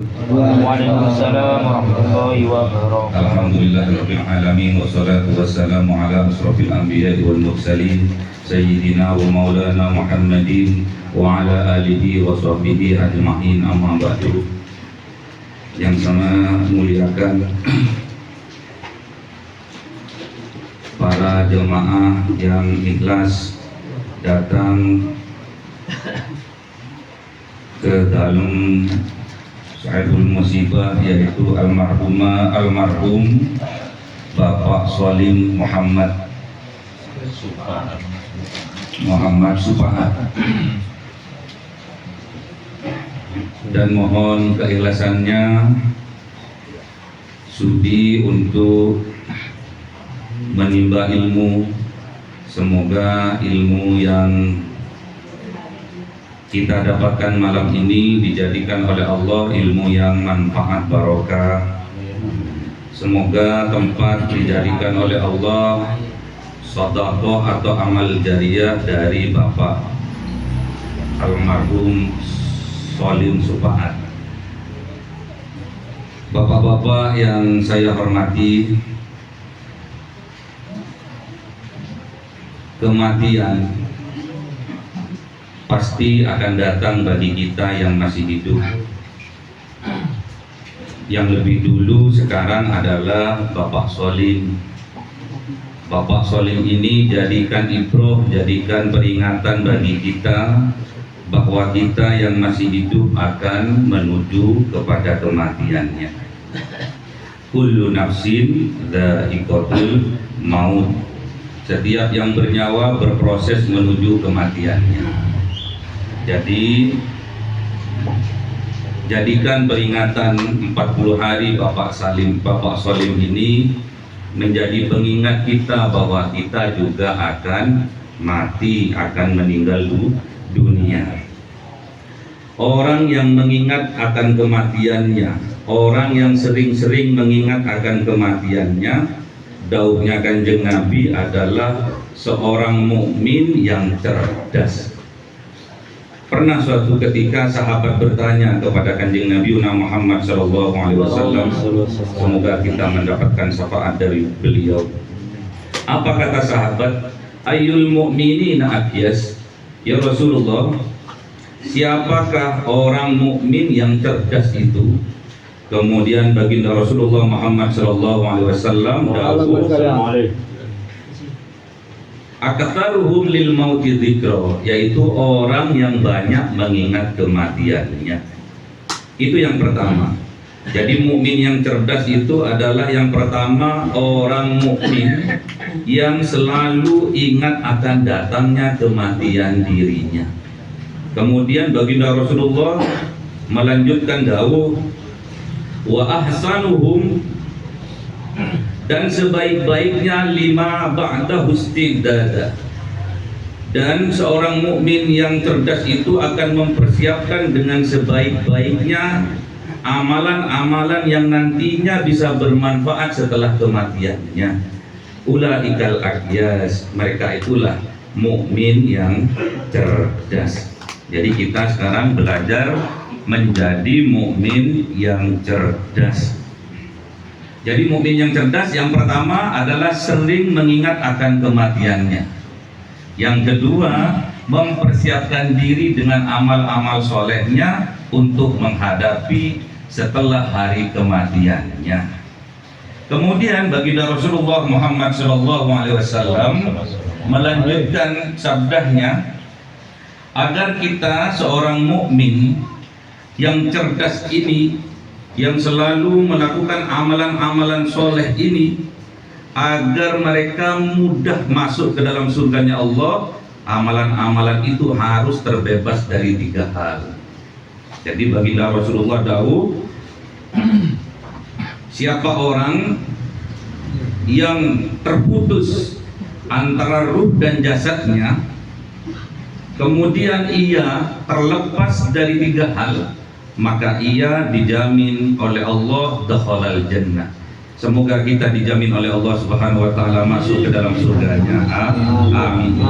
Waalaikumsalam warahmatullahi wabarakatuh. Alhamdulillahirabbil alamin wassalatu wassalamu ala asrofil anbiya'i wal mursalin sayyidina wa maulana Muhammadin wa ala alihi wa sahbihi ajma'in, amma ba'du. Yang sama muliakan para jemaah yang ikhlas datang ke dalam sahibul musibah, yaitu almarhum Bapak Salim Muhammad Supahat, dan mohon keikhlasannya sudi untuk menimba ilmu. Semoga ilmu yang kita dapatkan malam ini dijadikan oleh Allah ilmu yang manfaat barokah. Semoga tempat dijadikan oleh Allah sedekah atau amal jariyah dari Bapak almarhum Salim Supahat. Bapak-bapak yang saya hormati, kematian pasti akan datang bagi kita yang masih hidup. Yang lebih dulu sekarang adalah Bapak Salim. Bapak Salim ini jadikan ibroh, jadikan peringatan bagi kita bahwa kita yang masih hidup akan menuju kepada kematiannya. Kullu nafsin dha'iqatul maut. Setiap yang bernyawa berproses menuju kematiannya. Jadi jadikan peringatan 40 hari Bapak Salim ini menjadi pengingat kita bahwa kita juga akan mati, akan meninggal dunia. Orang yang mengingat akan kematiannya, orang yang sering-sering mengingat akan kematiannya, dauhnya Kanjeng Nabi adalah seorang mukmin yang cerdas. Pernah suatu ketika sahabat bertanya kepada Kanjeng Nabi Muhammad SAW, semoga kita mendapatkan syafaat dari beliau. Apa kata sahabat? Ayyul mu'minina akyas, ya Rasulullah, siapakah orang mukmin yang cerdas itu? Kemudian baginda Rasulullah Muhammad SAW dawuh, aktaruhum lil mauti dzikra, yaitu orang yang banyak mengingat kematiannya. Itu yang pertama. Jadi mukmin yang cerdas itu adalah yang pertama orang mukmin yang selalu ingat akan datangnya kematian dirinya. Kemudian baginda Rasulullah melanjutkan dawuh, wa ahsanuhum, dan sebaik-baiknya lima ba'da hustidada. Dan seorang mukmin yang cerdas itu akan mempersiapkan dengan sebaik-baiknya amalan-amalan yang nantinya bisa bermanfaat setelah kematiannya. Ulaikal akyas, mereka itulah mukmin yang cerdas. Jadi kita sekarang belajar menjadi mukmin yang cerdas. Jadi mukmin yang cerdas yang pertama adalah sering mengingat akan kematiannya. Yang kedua, mempersiapkan diri dengan amal-amal solehnya untuk menghadapi setelah hari kematiannya. Kemudian baginda Rasulullah Muhammad SAW melanjutkan sabdanya, agar kita seorang mukmin yang cerdas ini, yang selalu melakukan amalan-amalan soleh ini, agar mereka mudah masuk ke dalam surganya Allah, amalan-amalan itu harus terbebas dari 3 hal. Jadi baginda Rasulullah dawuh, siapa orang yang terputus antara ruh dan jasadnya, kemudian ia terlepas dari 3 hal, maka ia dijamin oleh Allah dakhalal jannah. Semoga kita dijamin oleh Allah Subhanahu wa taala masuk ke dalam surganya. Amin.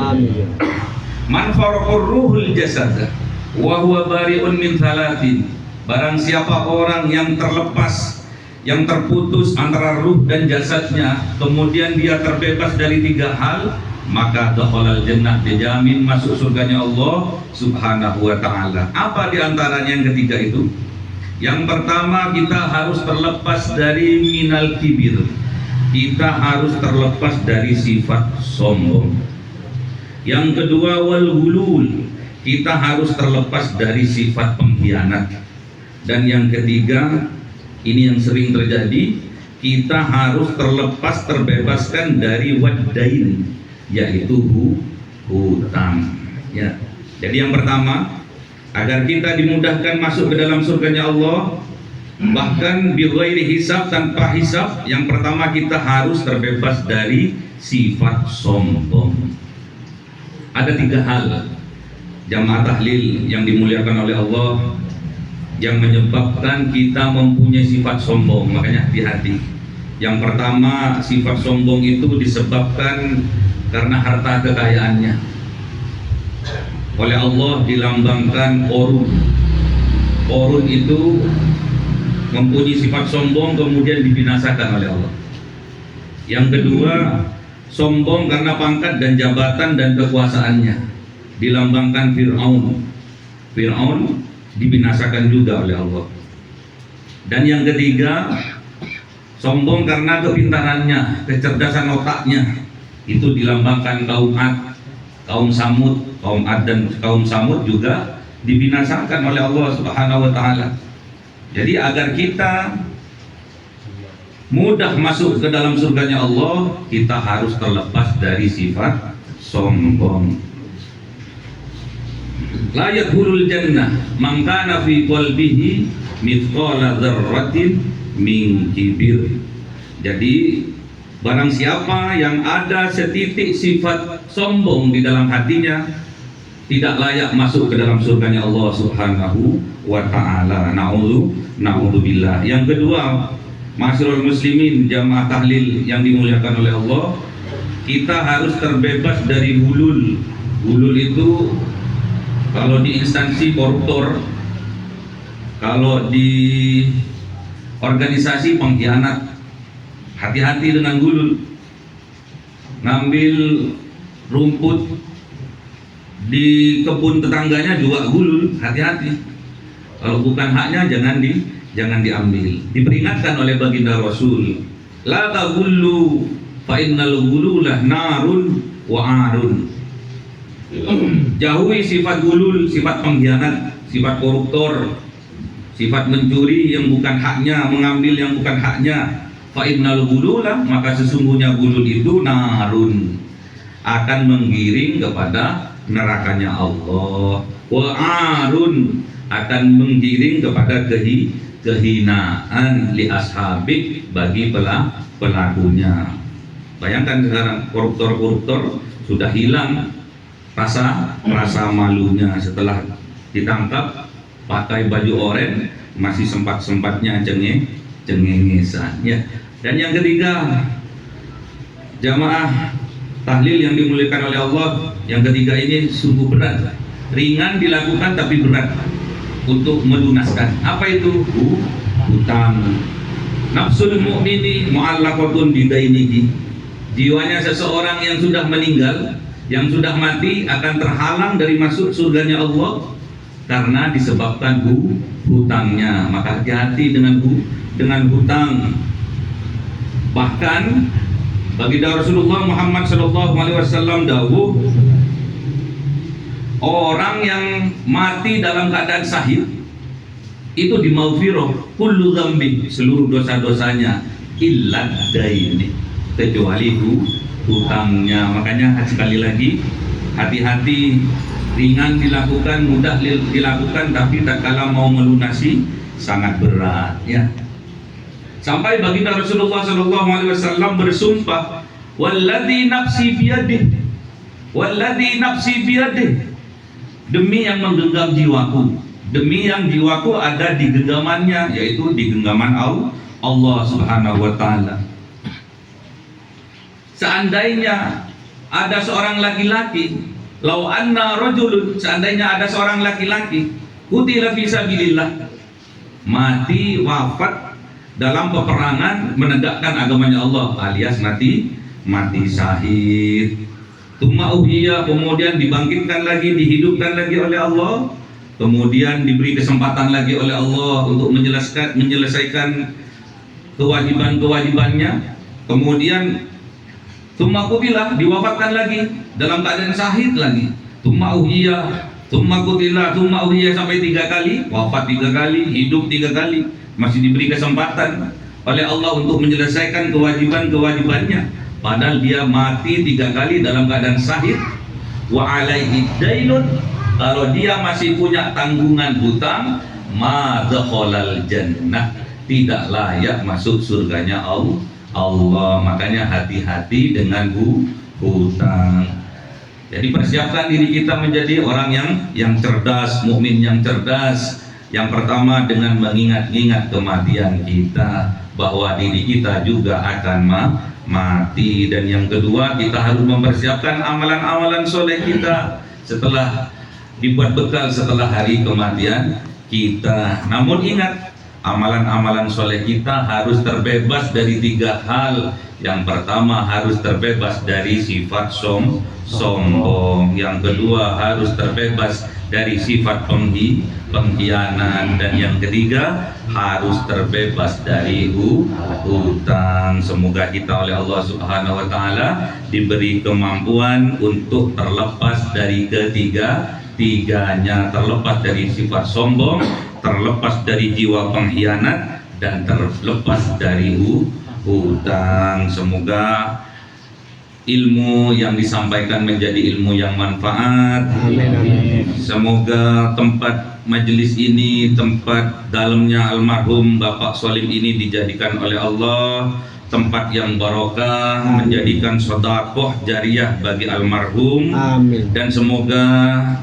Man faraqur ruhul jasad wa huwa bari'un min thalathin Barang siapa orang yang terlepas, yang terputus antara ruh dan jasadnya, kemudian dia terbebas dari 3 hal, maka dakhalal jannah, dijamin masuk surganya Allah Subhanahu wa taala. Apa di antaranya yang ketiga itu? Yang pertama, kita harus terlepas dari minal kibir. Kita harus terlepas dari sifat sombong. Yang kedua, wal hulul. Kita harus terlepas dari sifat pengkhianat. Dan yang ketiga, ini yang sering terjadi, kita harus terlepas, terbebaskan dari wadain, yaitu hutang. Ya. Jadi yang pertama, agar kita dimudahkan masuk ke dalam surganya Allah, bahkan bighairi hisab, tanpa hisab, yang pertama kita harus terbebas dari sifat sombong. Ada 3 hal, jamaah tahlil yang dimuliakan oleh Allah, yang menyebabkan kita mempunyai sifat sombong. Makanya hati-hati. Yang pertama, sifat sombong itu disebabkan karena harta kekayaannya. Oleh Allah dilambangkan Qorun. Qorun itu mempunyai sifat sombong, kemudian dibinasakan oleh Allah. Yang kedua, sombong karena pangkat dan jabatan dan kekuasaannya. Dilambangkan Fir'aun. Fir'aun dibinasakan juga oleh Allah. Dan yang ketiga, sombong karena kepintarannya, kecerdasan otaknya. Itu dilambangkan kaum Ad, kaum Samud. Kaum Ad dan kaum Samud juga dibinasakan oleh Allah Subhanahu wa taala. Jadi agar kita mudah masuk ke dalam surganya Allah, kita harus terlepas dari sifat sombong. La yadkhulul jannah man kana fi qalbihi mithqala dzarratin min kibir. Jadi barang siapa yang ada setitik sifat sombong di dalam hatinya, tidak layak masuk ke dalam surganya Allah Subhanahu wa taala. Na'udzubillah. Yang kedua, ma'asyiral muslimin, jamaah tahlil yang dimuliakan oleh Allah, kita harus terbebas dari hulul. Hulul itu kalau di instansi koruptor, kalau di organisasi pengkhianat, hati-hati dengan gulul. Ngambil rumput di kebun tetangganya juga gulul, hati-hati. Kalau bukan haknya jangan diambil. Diperingatkan oleh baginda Rasul, la taghullu fa innal ghululah narun wa arun. Jauhi sifat gulul, sifat pengkhianat, sifat koruptor, sifat mencuri yang bukan haknya, mengambil yang bukan haknya. Fa innal ghululah, maka sesungguhnya gulul itu narun, akan menggiring kepada nerakanya Allah. Wa arun, akan menggiring kepada kehinaan li ashabik, bagi pelakunya. Bayangkan sekarang koruptor-koruptor sudah hilang rasa malunya setelah ditangkap pakai baju oranye, masih sempat-sempatnya cengengesan ya. Dan yang ketiga, jamaah tahlil yang dimuliakan oleh Allah, yang ketiga ini sungguh berat. Ringan dilakukan tapi berat untuk melunaskan. Apa itu? Hutang. Nafsul mu'mini mu'allaqatun bidainihi. Jiwanya seseorang yang sudah meninggal, yang sudah mati, akan terhalang dari masuk surganya Allah karena disebabkan hutangnya. Maka hati-hati dengan hutang. Bahkan baginda Rasulullah Muhammad SAW dawuh, orang yang mati dalam keadaan syahid itu dimaghfirah kullu dzambi, seluruh dosa-dosanya, illa daini, kecuali hutangnya. Makanya sekali lagi, hati-hati. Ringan dilakukan, mudah dilakukan, tapi tak kala mau melunasi sangat berat ya. Sampai baginda Rasulullah SAW bersumpah, walladzi nafsi biyadih, walladzi nafsi biyadih, demi yang menggenggam jiwaku, demi yang jiwaku ada di genggamannya, yaitu di genggaman Allah Subhanahu wa taala. Seandainya ada seorang laki-laki, lau anna rajulun, seandainya ada seorang laki-laki, qutila fi sabilillah, mati wafat dalam peperangan menegakkan agamanya Allah, alias mati syahid. Tsumma uhyiya, kemudian dibangkitkan lagi, dihidupkan lagi oleh Allah, kemudian diberi kesempatan lagi oleh Allah untuk menyelesaikan kewajiban-kewajibannya, kemudian tsumma qubila, diwafatkan lagi dalam keadaan syahid lagi. Tsumma uhyiya, tsumma qubila, tsumma uhyiya, sampai 3 kali, wafat 3 kali, hidup 3 kali, masih diberi kesempatan oleh Allah untuk menyelesaikan kewajiban-kewajibannya, padahal dia mati 3 kali dalam keadaan syahid. Wa alaihi dainun, kalau dia masih punya tanggungan hutang, ma dakhalal jannah, tidak layak masuk surganya Allah. Makanya hati-hati dengan hutang. Jadi persiapkan diri kita menjadi orang yang cerdas, mukmin yang cerdas. Yang pertama dengan mengingat-ingat kematian kita, bahwa diri kita juga akan mati. Dan yang kedua, kita harus mempersiapkan amalan-amalan soleh kita setelah dibuat bekal setelah hari kematian kita. Namun ingat, amalan-amalan soleh kita harus terbebas dari 3 hal. Yang pertama, harus terbebas dari sifat sombong. Yang kedua, harus terbebas dari sifat pengkhianat. Dan yang ketiga, harus terbebas dari hutang. Semoga kita oleh Allah Subhanahu wa taala diberi kemampuan untuk terlepas dari ketiga-tiganya, terlepas dari sifat sombong, terlepas dari jiwa pengkhianat, dan terlepas dari hutang. Semoga ilmu yang disampaikan menjadi ilmu yang manfaat. Semoga tempat majelis ini, tempat dalamnya almarhum Bapak Solim ini dijadikan oleh Allah tempat yang barokah, menjadikan sedekah jariyah bagi almarhum. Dan semoga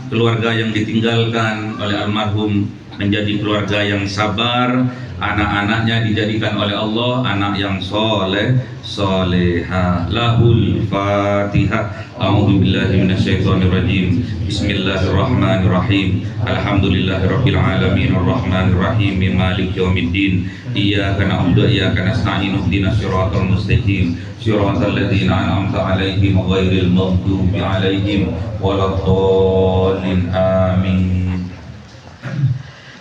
keluarga yang ditinggalkan oleh almarhum menjadi keluarga yang sabar, anak-anaknya dijadikan oleh Allah anak yang solehah. Lahul Fatihah. A'udzubillahi minasyaitonirrajim. Bismillahirrahmanirrahim. Alhamdulillahirabbil alamin arrahmanirrahim maliki yaumiddin. Iyyaka na'budu wa iyyaka nasta'in. Ihdinas siratal mustaqim. Siratal ladzina an'amta 'alaihim ghairil maghdubi 'alaihim waladdallin. Amin.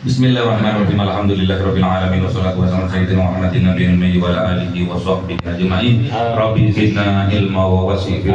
Bismillahirrahmanirrahim. Alhamdulillahirabbil alamin wassalatu wassalamu ala sayyidina Muhammadin nabiyil ummi wa ala alihi wa sahbihi ajma'in. Rabbi zidna ilma wa wasi' fil